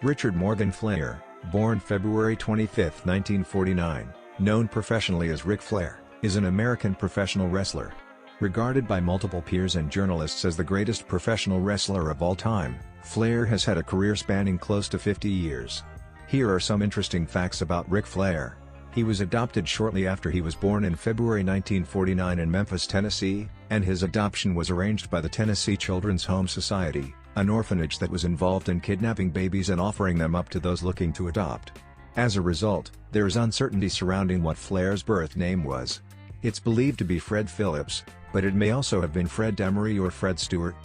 Richard Morgan Flair, born February 25, 1949, known professionally as Ric Flair, is an American professional wrestler. Regarded by multiple peers and journalists as the greatest professional wrestler of all time, Flair has had a career spanning close to 50 years. Here are some interesting facts about Ric Flair. He was adopted shortly after he was born in February 1949 in Memphis, Tennessee, and his adoption was arranged by the Tennessee Children's Home Society, an orphanage that was involved in kidnapping babies and offering them up to those looking to adopt. As a result, there is uncertainty surrounding what Flair's birth name was. It's believed to be Fred Phillips, but it may also have been Fred Demery or Fred Stewart.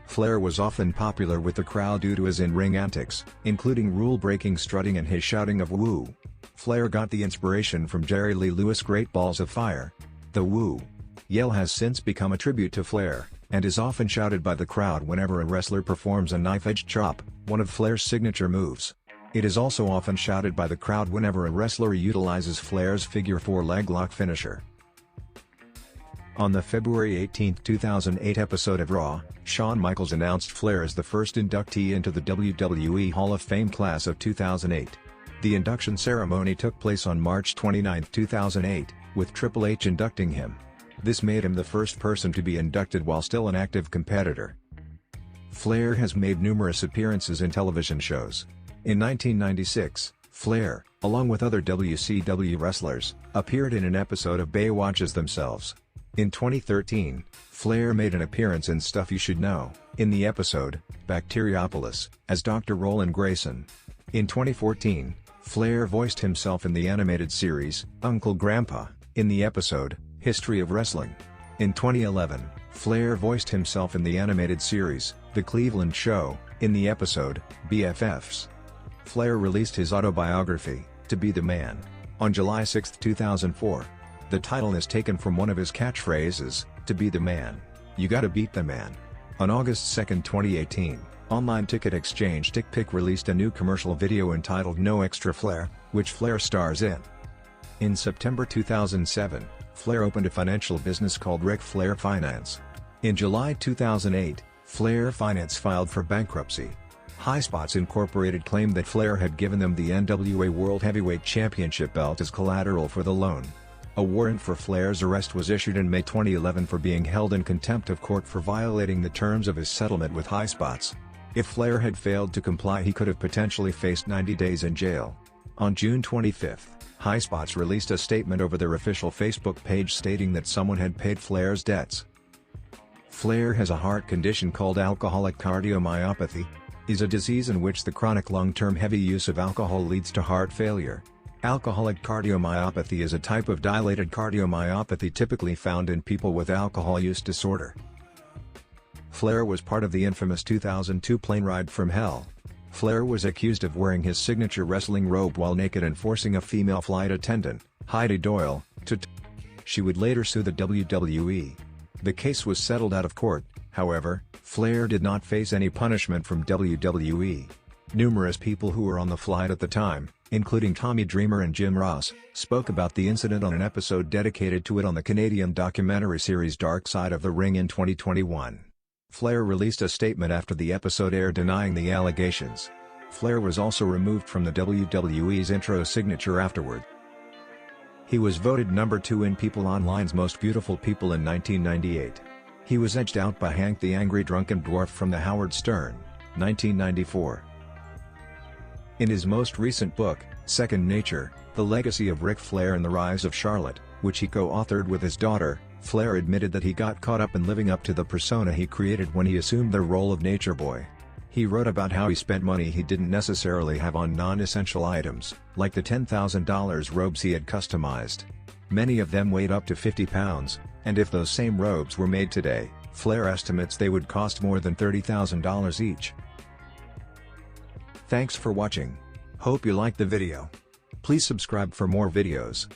Flair was often popular with the crowd due to his in-ring antics, including rule-breaking strutting and his shouting of "woo." Flair got the inspiration from Jerry Lee Lewis' Great Balls of Fire. The "woo" yell has since become a tribute to Flair, and is often shouted by the crowd whenever a wrestler performs a knife-edge chop, one of Flair's signature moves. It is also often shouted by the crowd whenever a wrestler utilizes Flair's figure 4 leg lock finisher. On the February 18, 2008 episode of Raw, Shawn Michaels announced Flair as the first inductee into the WWE Hall of Fame class of 2008. The induction ceremony took place on March 29, 2008, with Triple H inducting him. This made him the first person to be inducted while still an active competitor. Flair has made numerous appearances in television shows. In 1996, Flair, along with other WCW wrestlers, appeared in an episode of Baywatch themselves. In 2013, Flair made an appearance in Stuff You Should Know, in the episode, Bacteriopolis, as Dr. Roland Grayson. In 2014, Flair voiced himself in the animated series, Uncle Grandpa, in the episode, History of Wrestling. In 2011, Flair voiced himself in the animated series, The Cleveland Show, in the episode, BFFs. Flair released his autobiography, To Be the Man, on July 6, 2004. The title is taken from one of his catchphrases, "To be the man, you gotta beat the man." On August 2, 2018, online ticket exchange TickPick released a new commercial video entitled No Extra Flair, which Flair stars in. In September 2007, Flair opened a financial business called Ric Flair Finance. In July 2008, Flair Finance filed for bankruptcy. Highspots Incorporated claimed that Flair had given them the NWA World Heavyweight Championship belt as collateral for the loan. A warrant for Flair's arrest was issued in May 2011 for being held in contempt of court for violating the terms of his settlement with Highspots. If Flair had failed to comply, he could have potentially faced 90 days in jail. On June 25, Highspots released a statement over their official Facebook page stating that someone had paid Flair's debts. Flair has a heart condition called alcoholic cardiomyopathy. Is a disease in which the chronic long-term heavy use of alcohol leads to heart failure. Alcoholic cardiomyopathy is a type of dilated cardiomyopathy typically found in people with alcohol use disorder. Flair was part of the infamous 2002 plane ride from hell. Flair was accused of wearing his signature wrestling robe while naked and forcing a female flight attendant, Heidi Doyle, to She would later sue the WWE. The case was settled out of court, however. Flair did not face any punishment from WWE. Numerous people who were on the flight at the time, including Tommy Dreamer and Jim Ross, spoke about the incident on an episode dedicated to it on the Canadian documentary series Dark Side of the Ring in 2021. Flair released a statement after the episode aired denying the allegations. Flair was also removed from the WWE's intro signature afterward. He was voted number 2 in People Online's Most Beautiful People in 1998. He was edged out by Hank the Angry Drunken Dwarf from The Howard Stern, 1994. In his most recent book, Second Nature, The Legacy of Ric Flair and the Rise of Charlotte, which he co-authored with his daughter, Flair admitted that he got caught up in living up to the persona he created when he assumed the role of Nature Boy. He wrote about how he spent money he didn't necessarily have on non-essential items, like the $10,000 robes he had customized. Many of them weighed up to 50 pounds, and if those same robes were made today, Flair estimates they would cost more than $30,000 each. Thanks for watching. Hope you liked the video. Please subscribe for more videos.